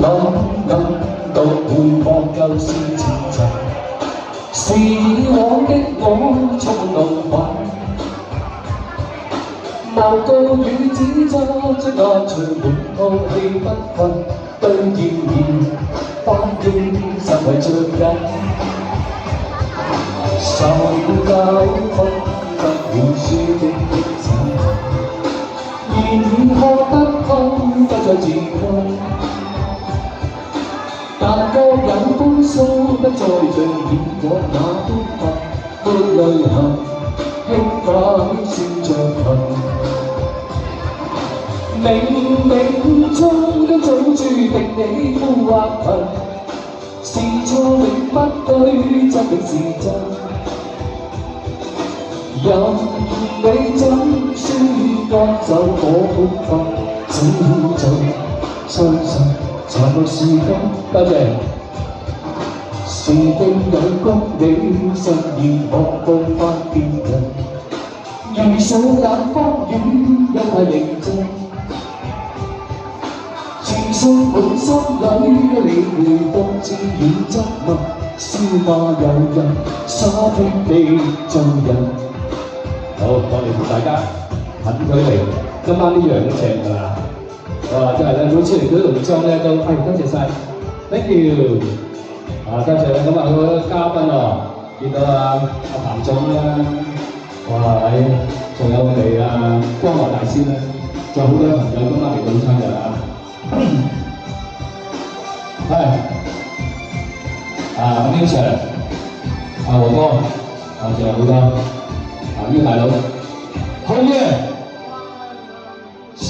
諗到會望舊事前塵，是以往的我充滿浪漫。無告與指責，將壓隨滿吐氣不困，對謠言反應實為着緊。受了教訓，得了書的精神，現已學得空，不再自困。但各有風騷，不再像以往那般笨，沒淚痕，輕快算着痕。冥冥中都早注定你富或貧，是錯永不對，真永是真。任你怎說趕走我本分，只做相信才沒時間。多謝。是定有功你信念學到翻變人，遇上冷風雨因太認真。自信滿心裏，你會當自然質問，笑罵由人，灑脱地做人。好，我哋同大家近距離，今晚呢樣都正㗎啦。哇！真係咧，每次嚟到農莊咧都，多謝晒 ，thank you。多謝啦，咁嗰個嘉賓見到阿彭總啦，哇！仲有我哋光華大師咧，仲有好多朋友今晚嚟到參加啊。Neil Sir， 和哥，仲有好多呢個大佬，好嘢！誰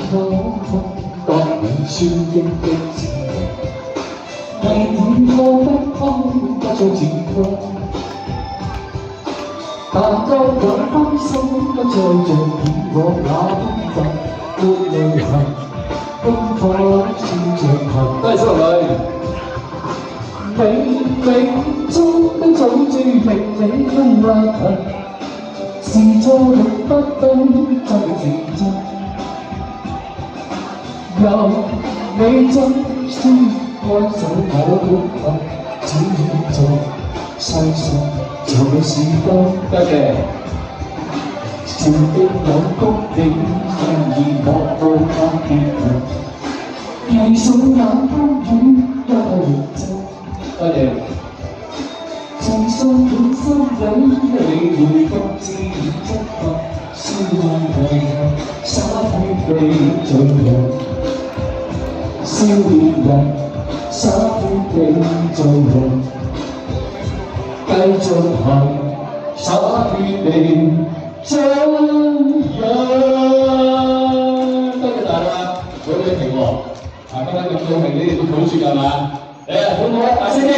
可當你穿經的自由，為你我不空，不再自困。但各有分心，不再像以往那般笨，沒淚痕，輕快算着痕。多謝小龍女。冥冥中都早注定你空或貧，是錯亦不對，真是真。任你怎說趕走我本分，只做相信才有時間。多謝。是定有功你信念學到翻變人，遇上冷風雨因太認真。多謝。自信滿心裏，你會覺自然質問，笑罵由人，灑脱地做人。少年人，灑脱地做人，繼續行，灑脱地做人。多謝大家，好嘅評喎。今晚咁高興，你哋都好説係嘛？好唔好啊？大聲啲！